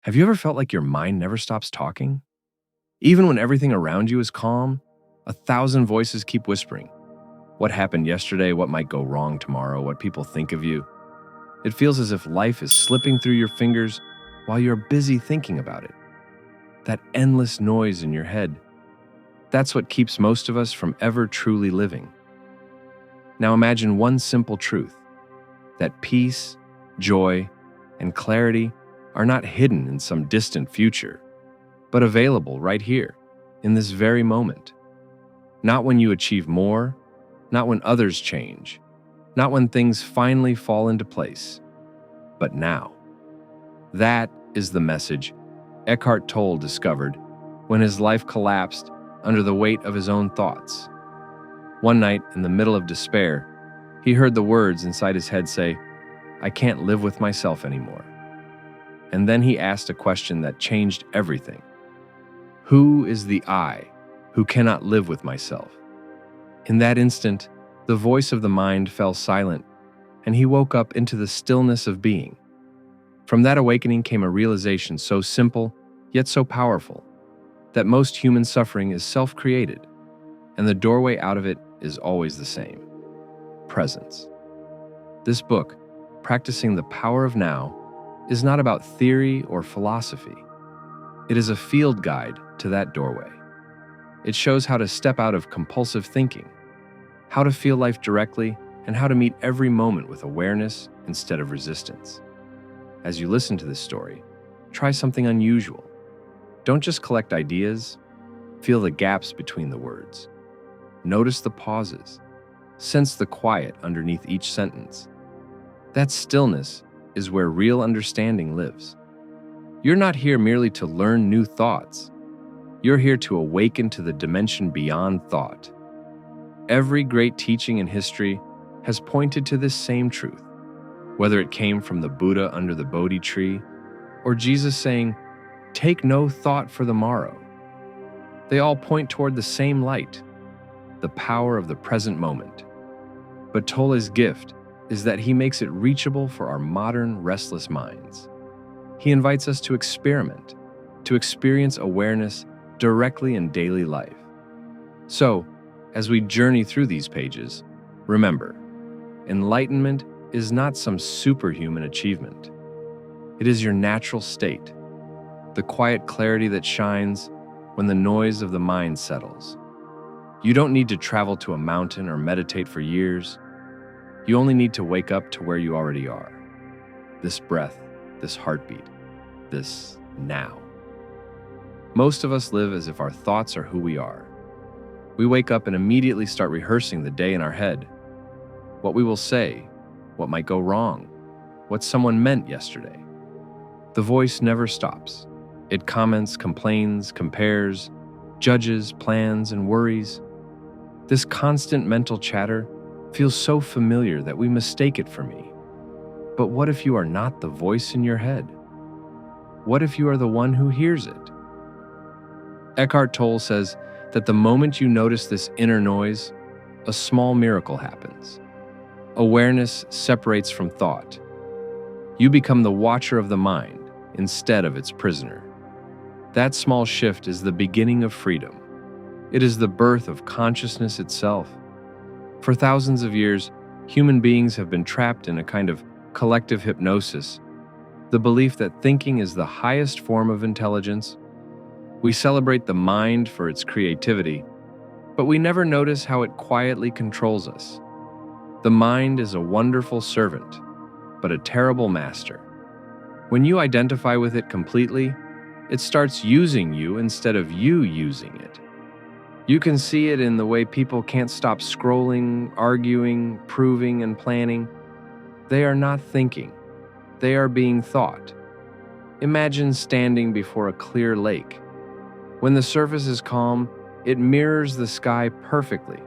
Have you ever felt like your mind never stops talking? Even when everything around you is calm, a thousand voices keep whispering. What happened yesterday, what might go wrong tomorrow, what people think of you. It feels as if life is slipping through your fingers while you're busy thinking about it. That endless noise in your head. That's what keeps most of us from ever truly living. Now imagine one simple truth, that peace, joy, and clarity are not hidden in some distant future, but available right here, in this very moment. Not when you achieve more, not when others change, not when things finally fall into place, but now. That is the message Eckhart Tolle discovered when his life collapsed under the weight of his own thoughts. One night, in the middle of despair, he heard the words inside his head say, "I can't live with myself anymore." And then he asked a question that changed everything. Who is the I who cannot live with myself? In that instant, the voice of the mind fell silent, and he woke up into the stillness of being. From that awakening came a realization so simple, yet so powerful, that most human suffering is self-created, and the doorway out of it is always the same: presence. This book, Practicing the Power of Now, is not about theory or philosophy. It is a field guide to that doorway. It shows how to step out of compulsive thinking, how to feel life directly, and how to meet every moment with awareness instead of resistance. As you listen to this story, try something unusual. Don't just collect ideas, feel the gaps between the words. Notice the pauses. Sense the quiet underneath each sentence. That stillness is where real understanding lives. You're not here merely to learn new thoughts. You're here to awaken to the dimension beyond thought. Every great teaching in history has pointed to this same truth, whether it came from the Buddha under the Bodhi tree or Jesus saying, "Take no thought for the morrow." They all point toward the same light, the power of the present moment. But Tolle's gift is that he makes it reachable for our modern, restless minds. He invites us to experiment, to experience awareness directly in daily life. So, as we journey through these pages, remember, enlightenment is not some superhuman achievement. It is your natural state, the quiet clarity that shines when the noise of the mind settles. You don't need to travel to a mountain or meditate for years. You only need to wake up to where you already are. This breath, this heartbeat, this now. Most of us live as if our thoughts are who we are. We wake up and immediately start rehearsing the day in our head. What we will say, what might go wrong, what someone meant yesterday. The voice never stops. It comments, complains, compares, judges, plans, and worries. This constant mental chatter feels so familiar that we mistake it for me. But what if you are not the voice in your head? What if you are the one who hears it? Eckhart Tolle says that the moment you notice this inner noise, a small miracle happens. Awareness separates from thought. You become the watcher of the mind instead of its prisoner. That small shift is the beginning of freedom. It is the birth of consciousness itself. For thousands of years, human beings have been trapped in a kind of collective hypnosis, the belief that thinking is the highest form of intelligence. We celebrate the mind for its creativity, but we never notice how it quietly controls us. The mind is a wonderful servant, but a terrible master. When you identify with it completely, it starts using you instead of you using it. You can see it in the way people can't stop scrolling, arguing, proving, and planning. They are not thinking. They are being thought. Imagine standing before a clear lake. When the surface is calm, it mirrors the sky perfectly.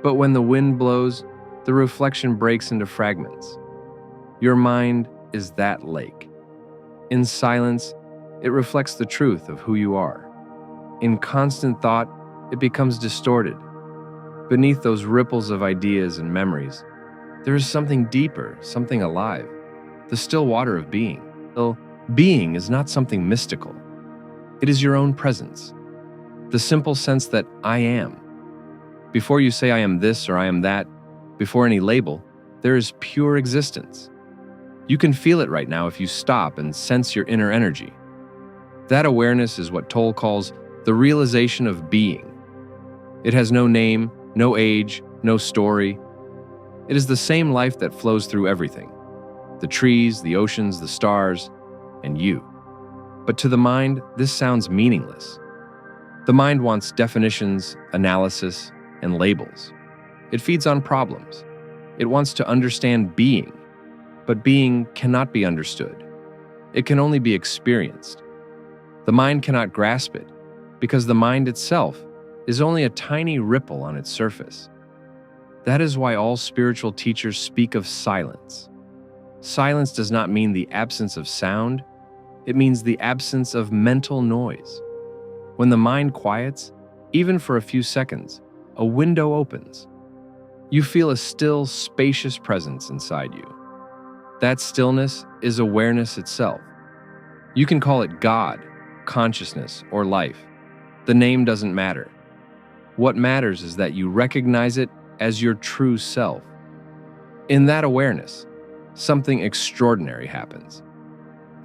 But when the wind blows, the reflection breaks into fragments. Your mind is that lake. In silence, it reflects the truth of who you are. In constant thought, it becomes distorted. Beneath those ripples of ideas and memories, there is something deeper, something alive, the still water of being. Still, Being is not something mystical. It is your own presence. The simple sense that I am. Before you say I am this or I am that, before any label, there is pure existence. You can feel it right now if you stop and sense your inner energy. That awareness is what Tolle calls the realization of being. It has no name, no age, no story. It is the same life that flows through everything: the trees, the oceans, the stars, and you. But to the mind, this sounds meaningless. The mind wants definitions, analysis, and labels. It feeds on problems. It wants to understand being, but being cannot be understood. It can only be experienced. The mind cannot grasp it, because the mind itself is only a tiny ripple on its surface. That is why all spiritual teachers speak of silence. Silence does not mean the absence of sound, it means the absence of mental noise. When the mind quiets, even for a few seconds, a window opens. You feel a still, spacious presence inside you. That stillness is awareness itself. You can call it God, consciousness, or life. The name doesn't matter. What matters is that you recognize it as your true self. In that awareness, something extraordinary happens.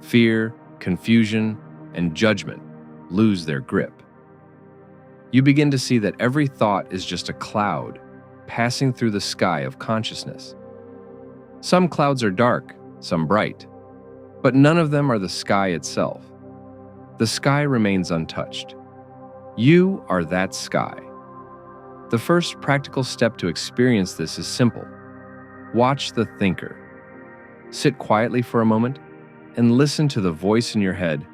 Fear, confusion, and judgment lose their grip. You begin to see that every thought is just a cloud passing through the sky of consciousness. Some clouds are dark, some bright, but none of them are the sky itself. The sky remains untouched. You are that sky. The first practical step to experience this is simple. Watch the thinker. Sit quietly for a moment and listen to the voice in your head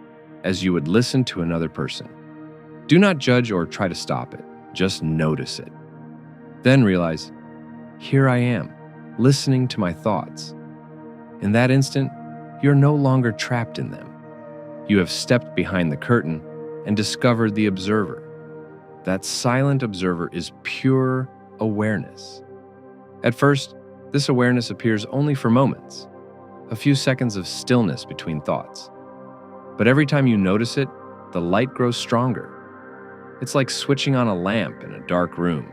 as you would listen to another person. Do not judge or try to stop it. Just notice it. Then realize, here I am, listening to my thoughts. In that instant, you're no longer trapped in them. You have stepped behind the curtain and discovered the observer. That silent observer is pure awareness. At first, this awareness appears only for moments, a few seconds of stillness between thoughts. But every time you notice it, the light grows stronger. It's like switching on a lamp in a dark room.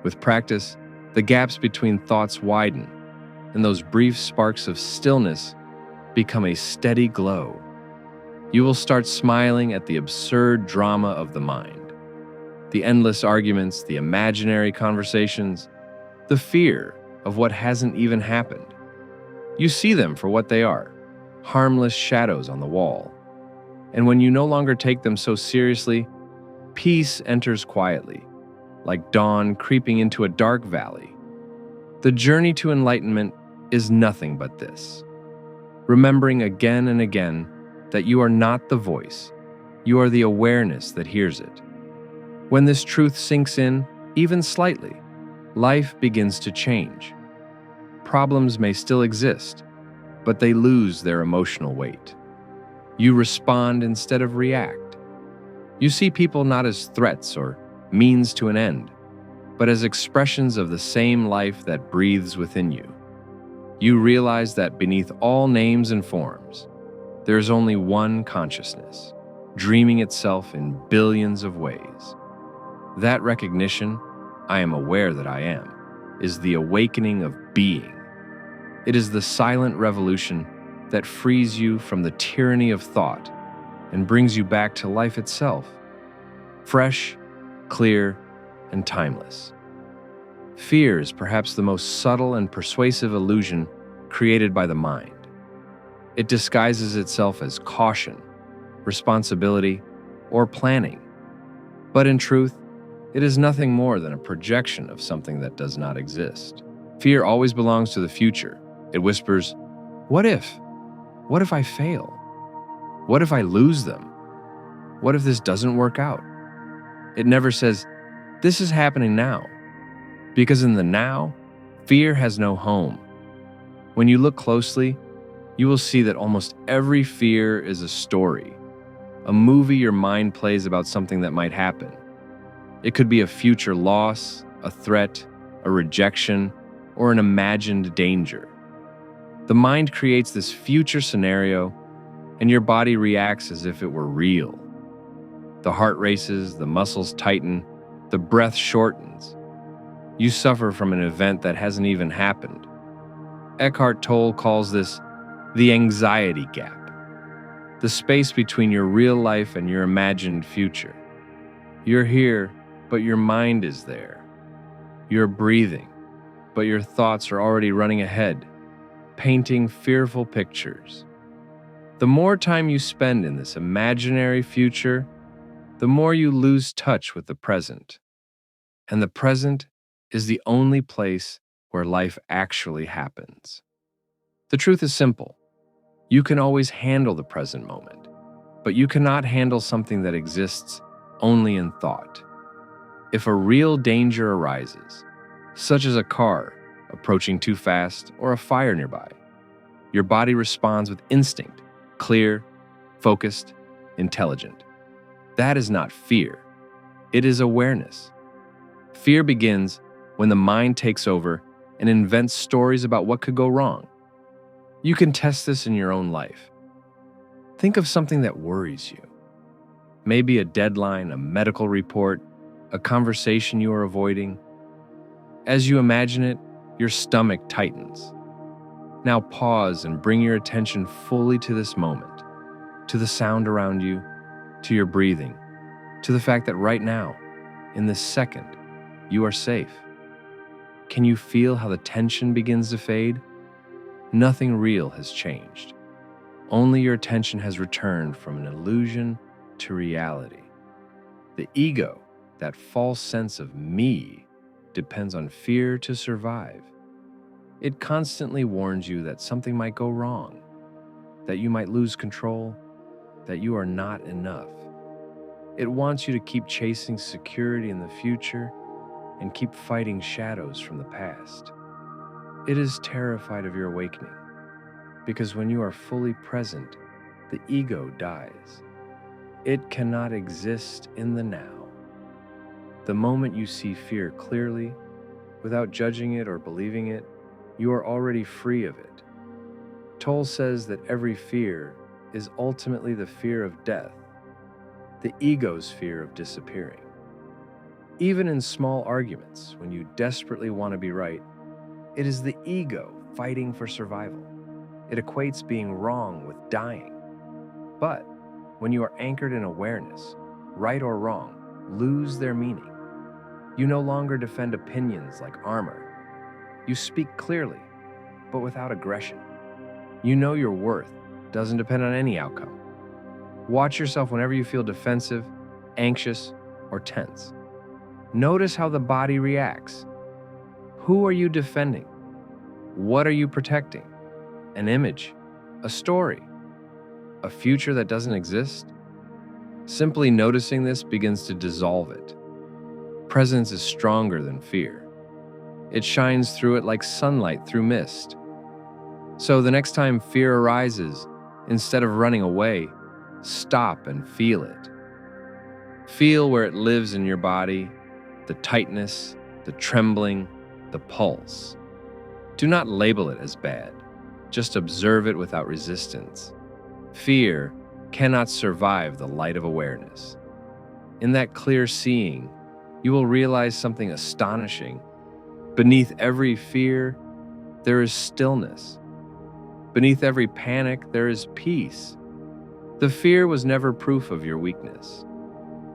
With practice, the gaps between thoughts widen, and those brief sparks of stillness become a steady glow. You will start smiling at the absurd drama of the mind, the endless arguments, the imaginary conversations, the fear of what hasn't even happened. You see them for what they are, harmless shadows on the wall. And when you no longer take them so seriously, peace enters quietly, like dawn creeping into a dark valley. The journey to enlightenment is nothing but this: remembering again and again that you are not the voice, you are the awareness that hears it. When this truth sinks in, even slightly, life begins to change. Problems may still exist, but they lose their emotional weight. You respond instead of react. You see people not as threats or means to an end, but as expressions of the same life that breathes within you. You realize that beneath all names and forms, there is only one consciousness, dreaming itself in billions of ways. That recognition, I am aware that I am, is the awakening of being. It is the silent revolution that frees you from the tyranny of thought and brings you back to life itself, fresh, clear, and timeless. Fear is perhaps the most subtle and persuasive illusion created by the mind. It disguises itself as caution, responsibility, or planning. But in truth, it is nothing more than a projection of something that does not exist. Fear always belongs to the future. It whispers, "What if? What if I fail? What if I lose them? What if this doesn't work out?" It never says, "This is happening now." Because in the now, fear has no home. When you look closely, you will see that almost every fear is a story, a movie your mind plays about something that might happen. It could be a future loss, a threat, a rejection, or an imagined danger. The mind creates this future scenario, and your body reacts as if it were real. The heart races, the muscles tighten, the breath shortens. You suffer from an event that hasn't even happened. Eckhart Tolle calls this the anxiety gap, the space between your real life and your imagined future. You're here, but your mind is there. You're breathing, but your thoughts are already running ahead, painting fearful pictures. The more time you spend in this imaginary future, the more you lose touch with the present. And the present is the only place where life actually happens. The truth is simple. You can always handle the present moment, but you cannot handle something that exists only in thought. If a real danger arises, such as a car approaching too fast or a fire nearby, your body responds with instinct, clear, focused, intelligent. That is not fear. It is awareness. Fear begins when the mind takes over and invents stories about what could go wrong. You can test this in your own life. Think of something that worries you. Maybe a deadline, a medical report, a conversation you are avoiding. As you imagine it, your stomach tightens. Now pause and bring your attention fully to this moment, to the sound around you, to your breathing, to the fact that right now, in this second, you are safe. Can you feel how the tension begins to fade? Nothing real has changed. Only your attention has returned from an illusion to reality. The ego, that false sense of me, depends on fear to survive. It constantly warns you that something might go wrong, that you might lose control, that you are not enough. It wants you to keep chasing security in the future and keep fighting shadows from the past. It is terrified of your awakening, because when you are fully present, the ego dies. It cannot exist in the now. The moment you see fear clearly, without judging it or believing it, you are already free of it. Tolle says that every fear is ultimately the fear of death, the ego's fear of disappearing. Even in small arguments, when you desperately want to be right, it is the ego fighting for survival. It equates being wrong with dying. But when you are anchored in awareness, right or wrong lose their meaning. You no longer defend opinions like armor. You speak clearly, but without aggression. You know your worth doesn't depend on any outcome. Watch yourself whenever you feel defensive, anxious, or tense. Notice how the body reacts. Who are you defending? What are you protecting? An image, a story, a future that doesn't exist? Simply noticing this begins to dissolve it. Presence is stronger than fear. It shines through it like sunlight through mist. So the next time fear arises, instead of running away, stop and feel it. Feel where it lives in your body, the tightness, the trembling, the pulse. Do not label it as bad. Just observe it without resistance. Fear cannot survive the light of awareness. In that clear seeing, you will realize something astonishing. Beneath every fear, there is stillness. Beneath every panic, there is peace. The fear was never proof of your weakness.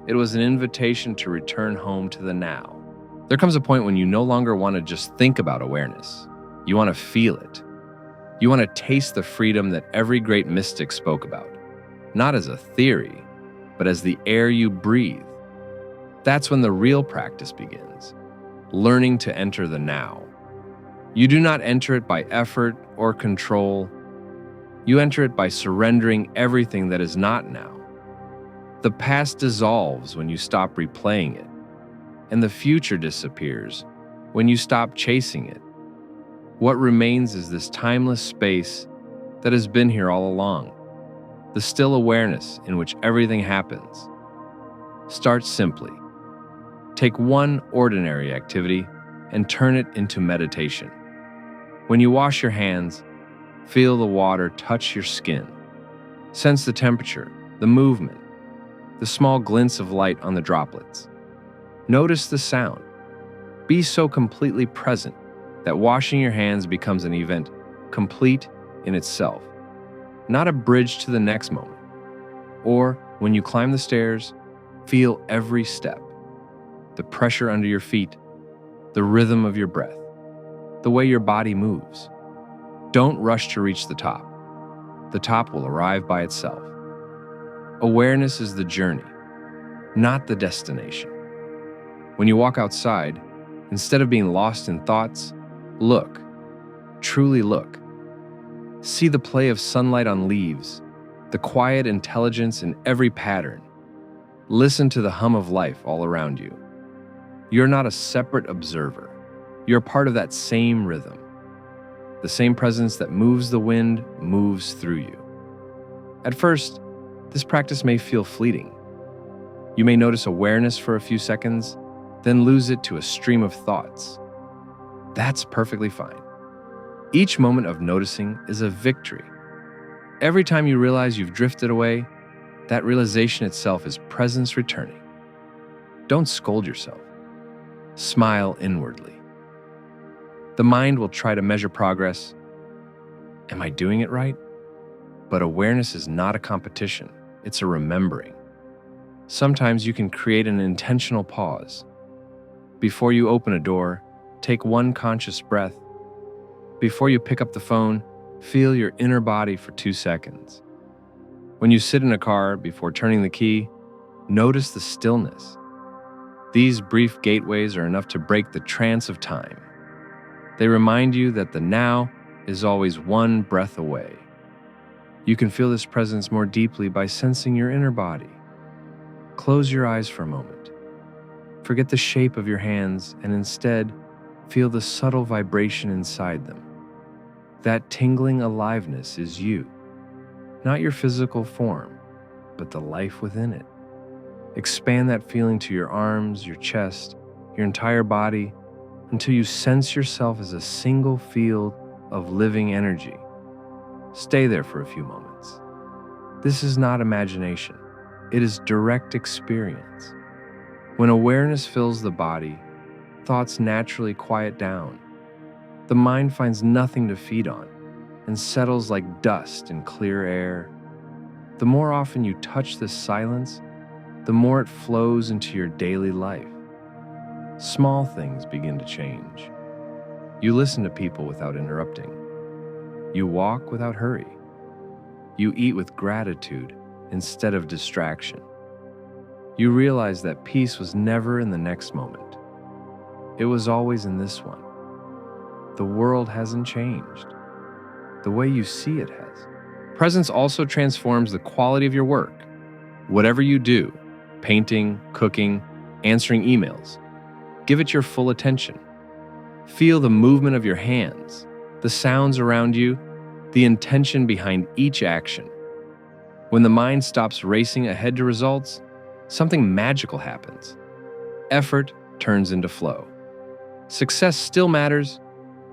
It was an invitation to return home to the now. There comes a point when you no longer want to just think about awareness. You want to feel it. You want to taste the freedom that every great mystic spoke about, not as a theory, but as the air you breathe. That's when the real practice begins, learning to enter the now. You do not enter it by effort or control. You enter it by surrendering everything that is not now. The past dissolves when you stop replaying it, and the future disappears when you stop chasing it. What remains is this timeless space that has been here all along, the still awareness in which everything happens. Start simply. Take one ordinary activity and turn it into meditation. When you wash your hands, feel the water touch your skin. Sense the temperature, the movement, the small glints of light on the droplets. Notice the sound. Be so completely present that washing your hands becomes an event complete in itself, not a bridge to the next moment. Or when you climb the stairs, feel every step, the pressure under your feet, the rhythm of your breath, the way your body moves. Don't rush to reach the top. The top will arrive by itself. Awareness is the journey, not the destination. When you walk outside, instead of being lost in thoughts, look, truly look. See the play of sunlight on leaves, the quiet intelligence in every pattern. Listen to the hum of life all around you. You're not a separate observer. You're part of that same rhythm. The same presence that moves the wind moves through you. At first, this practice may feel fleeting. You may notice awareness for a few seconds, then lose it to a stream of thoughts. That's perfectly fine. Each moment of noticing is a victory. Every time you realize you've drifted away, that realization itself is presence returning. Don't scold yourself. Smile inwardly. The mind will try to measure progress. Am I doing it right? But awareness is not a competition. It's a remembering. Sometimes you can create an intentional pause. Before you open a door, take one conscious breath. Before you pick up the phone, feel your inner body for 2 seconds. When you sit in a car before turning the key, notice the stillness. These brief gateways are enough to break the trance of time. They remind you that the now is always one breath away. You can feel this presence more deeply by sensing your inner body. Close your eyes for a moment. Forget the shape of your hands and instead feel the subtle vibration inside them. That tingling aliveness is you, not your physical form, but the life within it. Expand that feeling to your arms, your chest, your entire body, until you sense yourself as a single field of living energy. Stay there for a few moments. This is not imagination. It is direct experience. When awareness fills the body, thoughts naturally quiet down. The mind finds nothing to feed on and settles like dust in clear air. The more often you touch this silence, the more it flows into your daily life. Small things begin to change. You listen to people without interrupting. You walk without hurry. You eat with gratitude instead of distraction. You realize that peace was never in the next moment. It was always in this one. The world hasn't changed. The way you see it has. Presence also transforms the quality of your work. Whatever you do, painting, cooking, answering emails, give it your full attention. Feel the movement of your hands, the sounds around you, the intention behind each action. When the mind stops racing ahead to results, something magical happens. Effort turns into flow. Success still matters,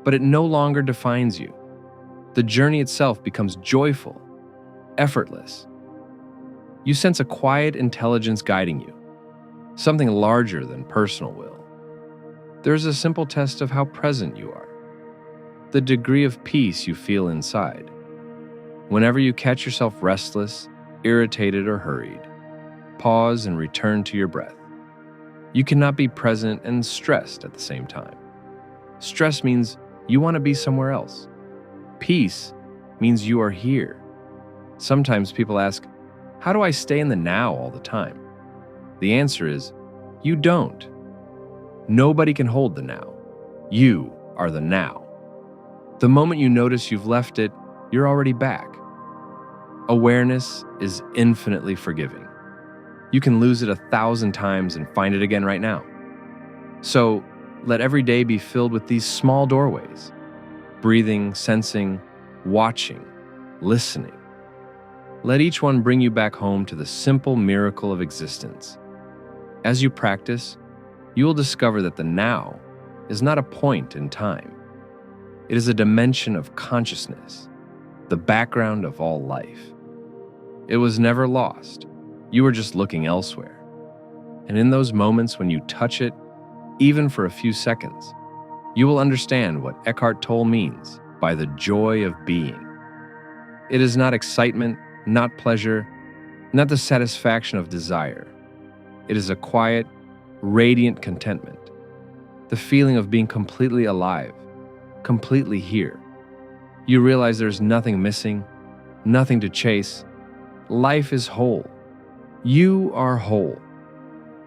but it no longer defines you. The journey itself becomes joyful, effortless. You sense a quiet intelligence guiding you, something larger than personal will. There's a simple test of how present you are, the degree of peace you feel inside. Whenever you catch yourself restless, irritated, or hurried, pause and return to your breath. You cannot be present and stressed at the same time. Stress means you want to be somewhere else. Peace means you are here. Sometimes people ask, how do I stay in the now all the time? The answer is, you don't. Nobody can hold the now. You are the now. The moment you notice you've left it, you're already back. Awareness is infinitely forgiving. You can lose it 1,000 times and find it again right now. So let every day be filled with these small doorways. Breathing, sensing, watching, listening. Let each one bring you back home to the simple miracle of existence. As you practice, you will discover that the now is not a point in time. It is a dimension of consciousness, the background of all life. It was never lost. You were just looking elsewhere. And in those moments when you touch it, even for a few seconds, you will understand what Eckhart Tolle means by the joy of being. It is not excitement, not pleasure, not the satisfaction of desire. It is a quiet, radiant contentment, the feeling of being completely alive, completely here. You realize there's nothing missing, nothing to chase. Life is whole. You are whole.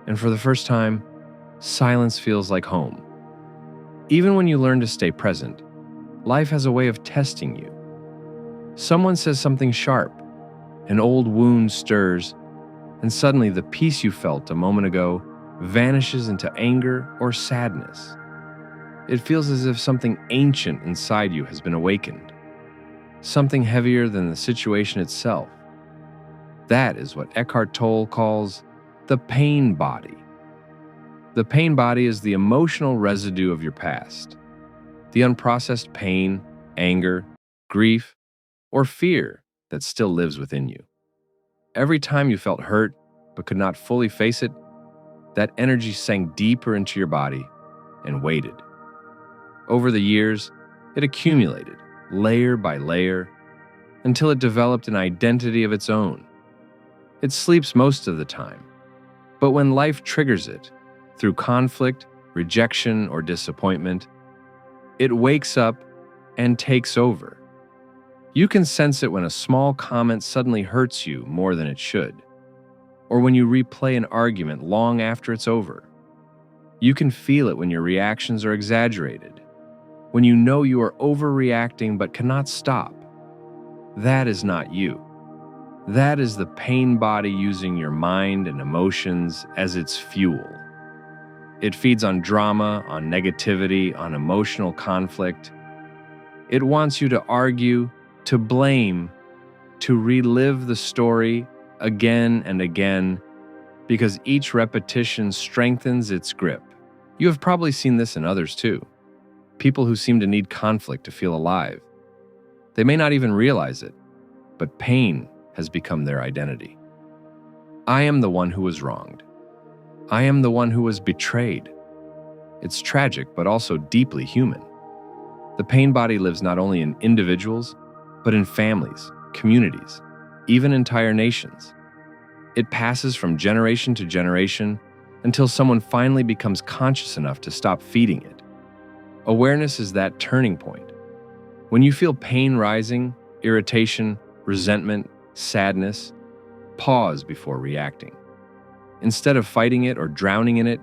And for the first time, silence feels like home. Even when you learn to stay present, life has a way of testing you. Someone says something sharp, an old wound stirs, and suddenly the peace you felt a moment ago vanishes into anger or sadness. It feels as if something ancient inside you has been awakened, something heavier than the situation itself. That is what Eckhart Tolle calls the pain body. The pain body is the emotional residue of your past, the unprocessed pain, anger, grief, or fear that still lives within you. Every time you felt hurt but could not fully face it, that energy sank deeper into your body and waited. Over the years, it accumulated, layer by layer, until it developed an identity of its own. It sleeps most of the time, but when life triggers it, through conflict, rejection, or disappointment, it wakes up and takes over. You can sense it when a small comment suddenly hurts you more than it should, or when you replay an argument long after it's over. You can feel it when your reactions are exaggerated, when you know you are overreacting but cannot stop. That is not you. That is the pain body using your mind and emotions as its fuel. It feeds on drama, on negativity, on emotional conflict. It wants you to argue, to blame, to relive the story again and again, because each repetition strengthens its grip. You have probably seen this in others too. People who seem to need conflict to feel alive. They may not even realize it, but pain has become their identity. I am the one who was wronged. I am the one who was betrayed. It's tragic, but also deeply human. The pain body lives not only in individuals, but in families, communities, even entire nations. It passes from generation to generation until someone finally becomes conscious enough to stop feeding it. Awareness is that turning point. When you feel pain rising, irritation, resentment, sadness, pause before reacting. Instead of fighting it or drowning in it,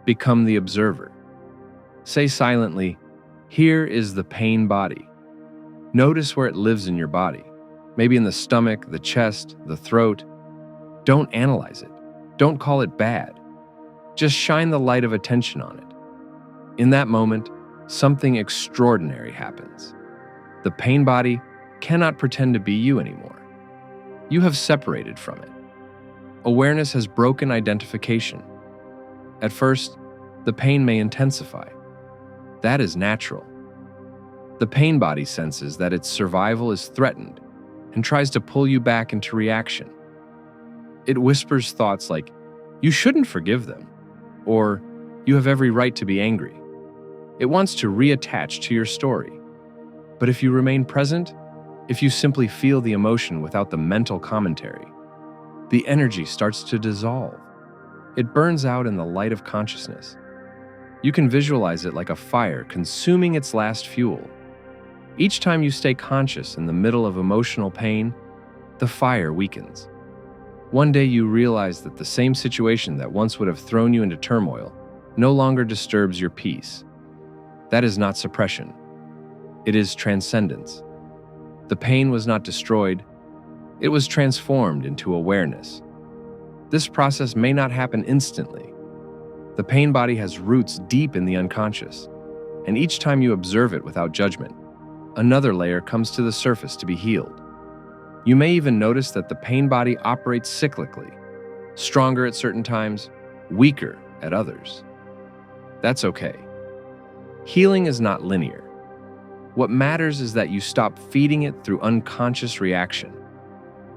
become the observer. Say silently, "Here is the pain body." Notice where it lives in your body, maybe in the stomach, the chest, the throat. Don't analyze it. Don't call it bad. Just shine the light of attention on it. In that moment, something extraordinary happens. The pain body cannot pretend to be you anymore. You have separated from it. Awareness has broken identification. At first, the pain may intensify. That is natural. The pain body senses that its survival is threatened and tries to pull you back into reaction. It whispers thoughts like, "You shouldn't forgive them," or "You have every right to be angry." It wants to reattach to your story. But if you remain present, if you simply feel the emotion without the mental commentary, the energy starts to dissolve. It burns out in the light of consciousness. You can visualize it like a fire consuming its last fuel. Each time you stay conscious in the middle of emotional pain, the fire weakens. One day you realize that the same situation that once would have thrown you into turmoil no longer disturbs your peace. That is not suppression. It is transcendence. The pain was not destroyed. It was transformed into awareness. This process may not happen instantly. The pain body has roots deep in the unconscious, and each time you observe it without judgment, another layer comes to the surface to be healed. You may even notice that the pain body operates cyclically, stronger at certain times, weaker at others. That's okay. Healing is not linear. What matters is that you stop feeding it through unconscious reaction.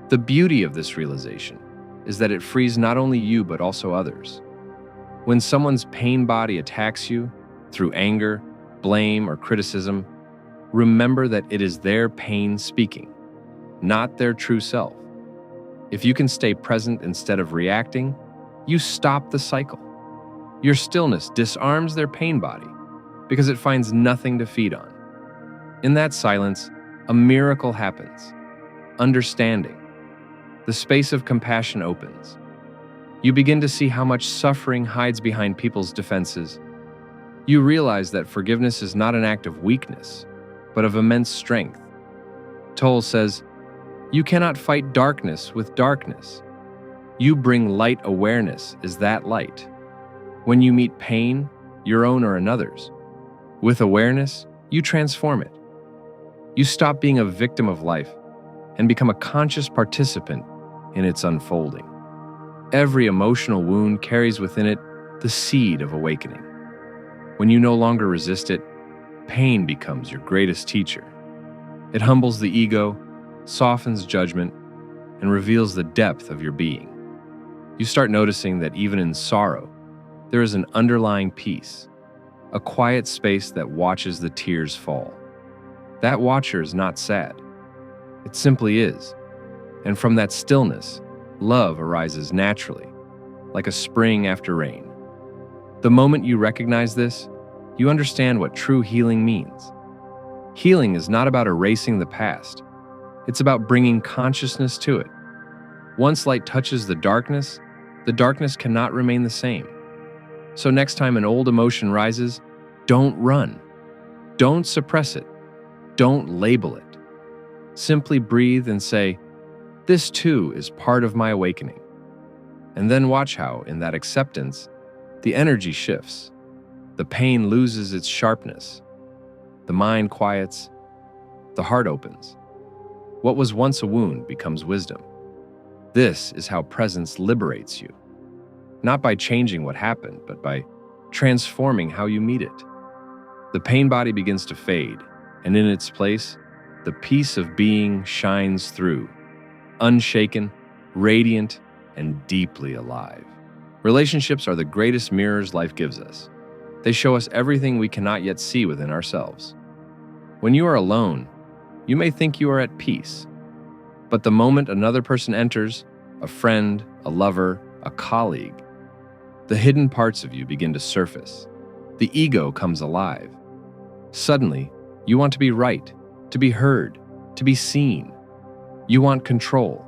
The beauty of this realization is that it frees not only you but also others. When someone's pain body attacks you through anger, blame, or criticism, remember that it is their pain speaking, not their true self. If you can stay present instead of reacting, you stop the cycle. Your stillness disarms their pain body because it finds nothing to feed on. In that silence, a miracle happens. Understanding. The space of compassion opens. You begin to see how much suffering hides behind people's defenses. You realize that forgiveness is not an act of weakness, but of immense strength. Tolle says, "You cannot fight darkness with darkness. You bring light. Awareness is that light. When you meet pain, your own or another's, with awareness, you transform it. You stop being a victim of life and become a conscious participant in its unfolding. Every emotional wound carries within it the seed of awakening. When you no longer resist it, pain becomes your greatest teacher. It humbles the ego, softens judgment, and reveals the depth of your being. You start noticing that even in sorrow, there is an underlying peace, a quiet space that watches the tears fall. That watcher is not sad. It simply is. And from that stillness, love arises naturally, like a spring after rain. The moment you recognize this, you understand what true healing means. Healing is not about erasing the past. It's about bringing consciousness to it. Once light touches the darkness cannot remain the same. So next time an old emotion rises, don't run. Don't suppress it. Don't label it. Simply breathe and say, "This too is part of my awakening." And then watch how, in that acceptance, the energy shifts. The pain loses its sharpness. The mind quiets. The heart opens. What was once a wound becomes wisdom. This is how presence liberates you. Not by changing what happened, but by transforming how you meet it. The pain body begins to fade, and in its place, the peace of being shines through, unshaken, radiant, and deeply alive. Relationships are the greatest mirrors life gives us. They show us everything we cannot yet see within ourselves. When you are alone, you may think you are at peace. But the moment another person enters, a friend, a lover, a colleague, the hidden parts of you begin to surface. The ego comes alive. Suddenly, you want to be right, to be heard, to be seen. You want control.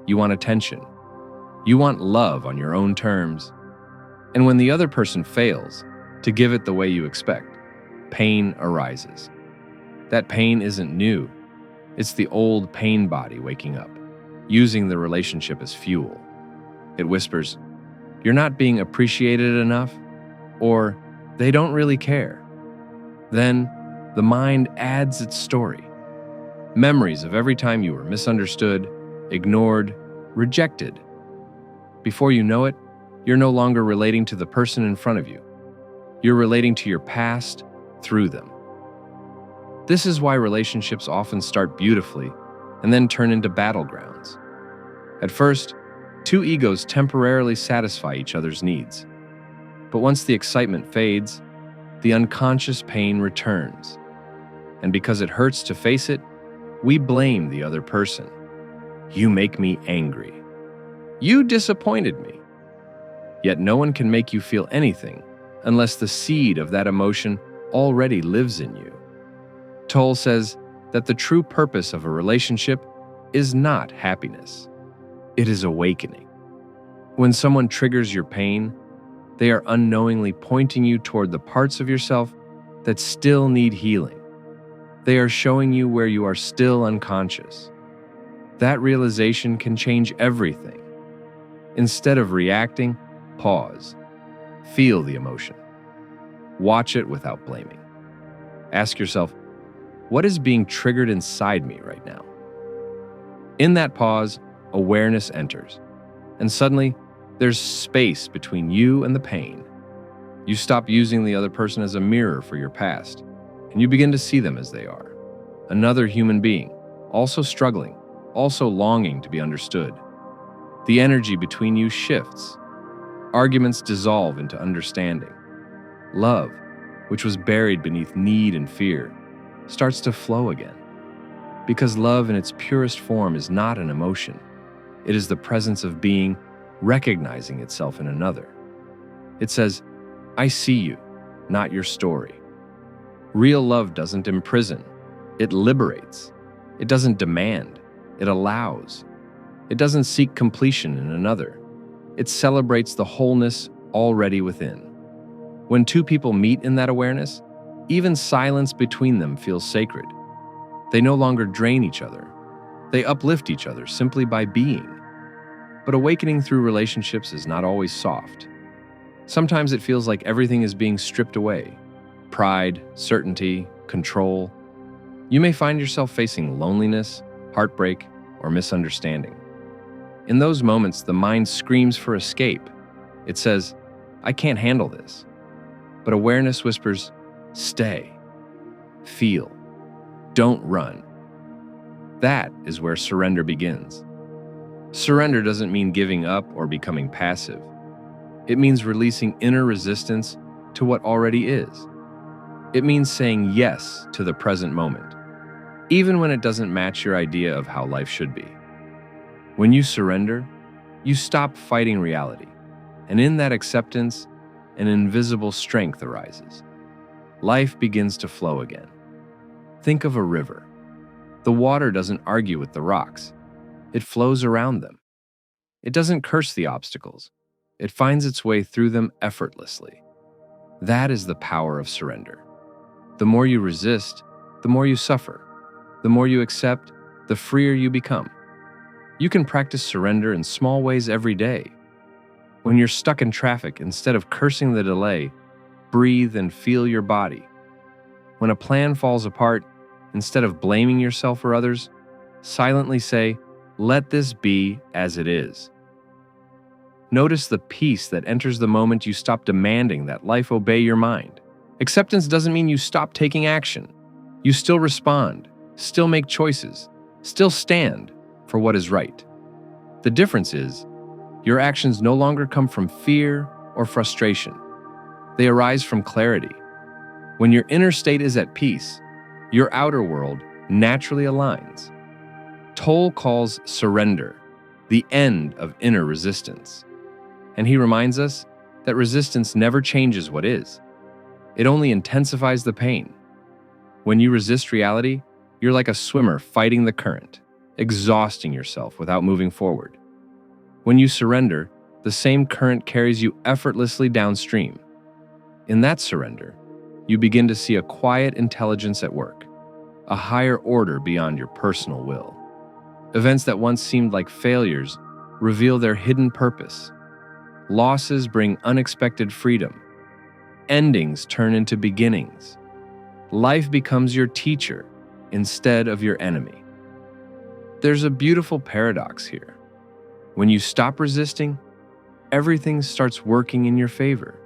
You want attention. You want love on your own terms. And when the other person fails to give it the way you expect, pain arises. That pain isn't new. It's the old pain body waking up, using the relationship as fuel. It whispers, "You're not being appreciated enough," or "They don't really care." Then, the mind adds its story. Memories of every time you were misunderstood, ignored, rejected. Before you know it, you're no longer relating to the person in front of you. You're relating to your past through them. This is why relationships often start beautifully and then turn into battlegrounds. At first, two egos temporarily satisfy each other's needs. But once the excitement fades, the unconscious pain returns. And because it hurts to face it, we blame the other person. "You make me angry. You disappointed me." Yet no one can make you feel anything unless the seed of that emotion already lives in you. Tolle says that the true purpose of a relationship is not happiness. It is awakening. When someone triggers your pain, they are unknowingly pointing you toward the parts of yourself that still need healing. They are showing you where you are still unconscious. That realization can change everything. Instead of reacting, pause. Feel the emotion. Watch it without blaming. Ask yourself, what is being triggered inside me right now? In that pause, awareness enters, and suddenly, there's space between you and the pain. You stop using the other person as a mirror for your past, and you begin to see them as they are. Another human being, also struggling, also longing to be understood. The energy between you shifts. Arguments dissolve into understanding. Love, which was buried beneath need and fear, starts to flow again. Because love in its purest form is not an emotion. It is the presence of being recognizing itself in another. It says, I see you, not your story. Real love doesn't imprison. It liberates. It doesn't demand. It allows. It doesn't seek completion in another. It celebrates the wholeness already within. When two people meet in that awareness, even silence between them feels sacred. They no longer drain each other. They uplift each other simply by being. But awakening through relationships is not always soft. Sometimes it feels like everything is being stripped away. Pride, certainty, control. You may find yourself facing loneliness, heartbreak, or misunderstanding. In those moments, the mind screams for escape. It says, I can't handle this. But awareness whispers, stay, feel, don't run. That is where surrender begins. Surrender doesn't mean giving up or becoming passive. It means releasing inner resistance to what already is. It means saying yes to the present moment, even when it doesn't match your idea of how life should be. When you surrender, you stop fighting reality, and in that acceptance, an invisible strength arises. Life begins to flow again. Think of a river. The water doesn't argue with the rocks. It flows around them. It doesn't curse the obstacles. It finds its way through them effortlessly. That is the power of surrender. The more you resist, the more you suffer. The more you accept, the freer you become. You can practice surrender in small ways every day. When you're stuck in traffic, instead of cursing the delay, breathe and feel your body. When a plan falls apart, instead of blaming yourself or others, silently say, let this be as it is. Notice the peace that enters the moment you stop demanding that life obey your mind. Acceptance doesn't mean you stop taking action. You still respond, still make choices, still stand for what is right. The difference is, your actions no longer come from fear or frustration. They arise from clarity. When your inner state is at peace, your outer world naturally aligns. Tolle calls surrender the end of inner resistance. And he reminds us that resistance never changes what is. It only intensifies the pain. When you resist reality, you're like a swimmer fighting the current, exhausting yourself without moving forward. When you surrender, the same current carries you effortlessly downstream. In that surrender, you begin to see a quiet intelligence at work, a higher order beyond your personal will. Events that once seemed like failures reveal their hidden purpose. Losses bring unexpected freedom. Endings turn into beginnings. Life becomes your teacher instead of your enemy. There's a beautiful paradox here. When you stop resisting, everything starts working in your favor.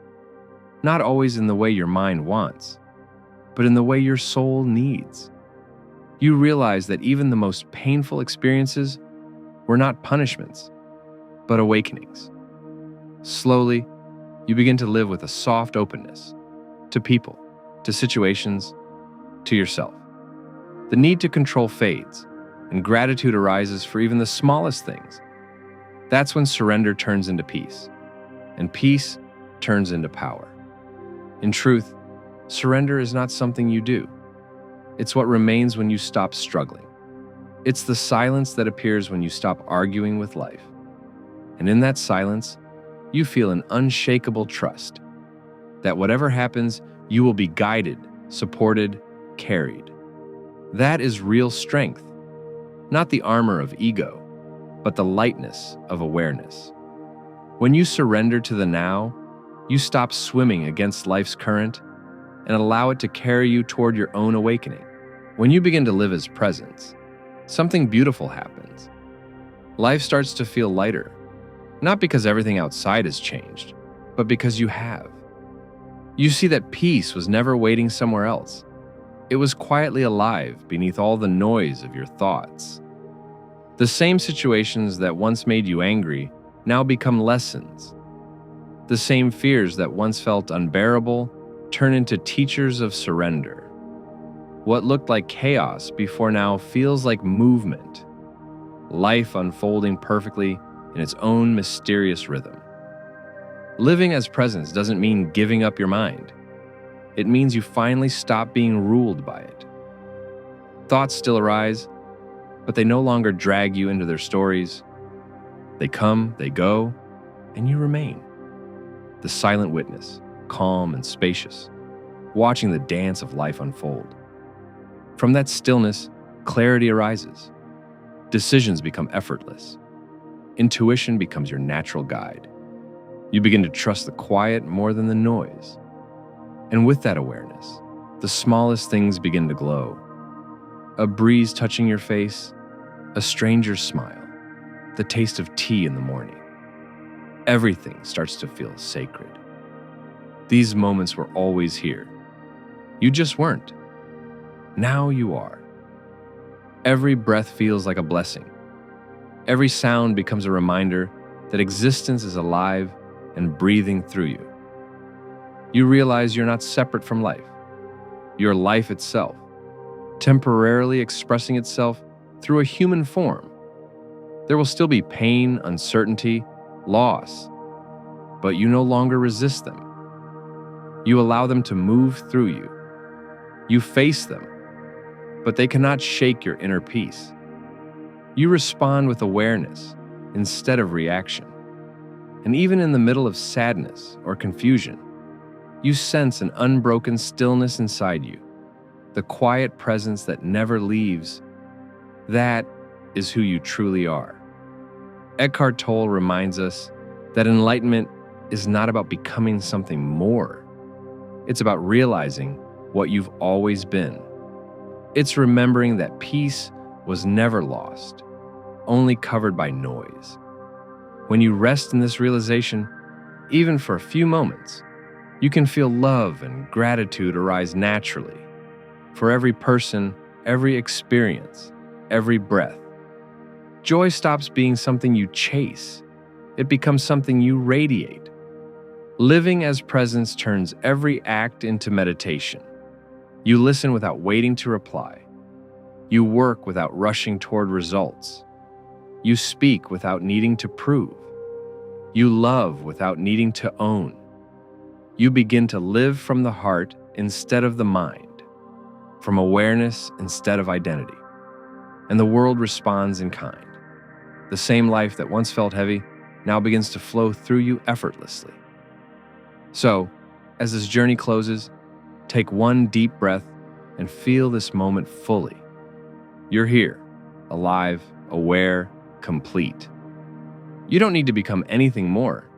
Not always in the way your mind wants, but in the way your soul needs. You realize that even the most painful experiences were not punishments, but awakenings. Slowly, you begin to live with a soft openness to people, to situations, to yourself. The need to control fades, and gratitude arises for even the smallest things. That's when surrender turns into peace, and peace turns into power. In truth, surrender is not something you do. It's what remains when you stop struggling. It's the silence that appears when you stop arguing with life. And in that silence, you feel an unshakable trust that whatever happens, you will be guided, supported, carried. That is real strength, not the armor of ego, but the lightness of awareness. When you surrender to the now, you stop swimming against life's current and allow it to carry you toward your own awakening. When you begin to live as presence, something beautiful happens. Life starts to feel lighter, not because everything outside has changed, but because you have. You see that peace was never waiting somewhere else. It was quietly alive beneath all the noise of your thoughts. The same situations that once made you angry now become lessons. The same fears that once felt unbearable turn into teachers of surrender. What looked like chaos before now feels like movement. Life unfolding perfectly in its own mysterious rhythm. Living as presence doesn't mean giving up your mind. It means you finally stop being ruled by it. Thoughts still arise, but they no longer drag you into their stories. They come, they go, and you remain. The silent witness, calm and spacious, watching the dance of life unfold. From that stillness, clarity arises. Decisions become effortless. Intuition becomes your natural guide. You begin to trust the quiet more than the noise. And with that awareness, the smallest things begin to glow. A breeze touching your face, a stranger's smile, the taste of tea in the morning. Everything starts to feel sacred. These moments were always here. You just weren't. Now you are. Every breath feels like a blessing. Every sound becomes a reminder that existence is alive and breathing through you. You realize you're not separate from life. You're life itself, temporarily expressing itself through a human form. There will still be pain, uncertainty, loss, but you no longer resist them. You allow them to move through you. You face them, but they cannot shake your inner peace. You respond with awareness instead of reaction. And even in the middle of sadness or confusion, you sense an unbroken stillness inside you, the quiet presence that never leaves. That is who you truly are. Eckhart Tolle reminds us that enlightenment is not about becoming something more. It's about realizing what you've always been. It's remembering that peace was never lost, only covered by noise. When you rest in this realization, even for a few moments, you can feel love and gratitude arise naturally for every person, every experience, every breath. Joy stops being something you chase. It becomes something you radiate. Living as presence turns every act into meditation. You listen without waiting to reply. You work without rushing toward results. You speak without needing to prove. You love without needing to own. You begin to live from the heart instead of the mind, from awareness instead of identity. And the world responds in kind. The same life that once felt heavy now begins to flow through you effortlessly. So, as this journey closes, take one deep breath and feel this moment fully. You're here, alive, aware, complete. You don't need to become anything more.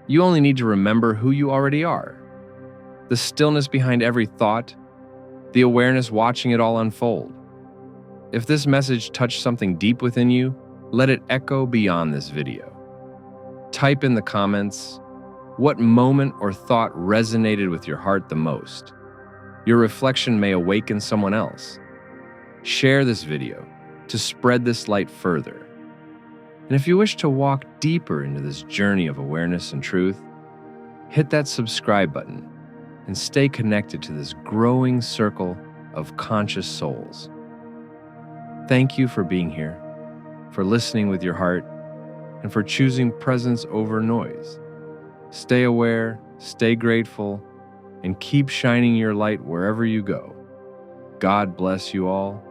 You only need to remember who you already are. The stillness behind every thought, the awareness watching it all unfold. If this message touched something deep within you, let it echo beyond this video. Type in the comments, what moment or thought resonated with your heart the most? Your reflection may awaken someone else. Share this video to spread this light further. And if you wish to walk deeper into this journey of awareness and truth, hit that subscribe button and stay connected to this growing circle of conscious souls. Thank you for being here, for listening with your heart, and for choosing presence over noise. Stay aware, stay grateful, and keep shining your light wherever you go. God bless you all.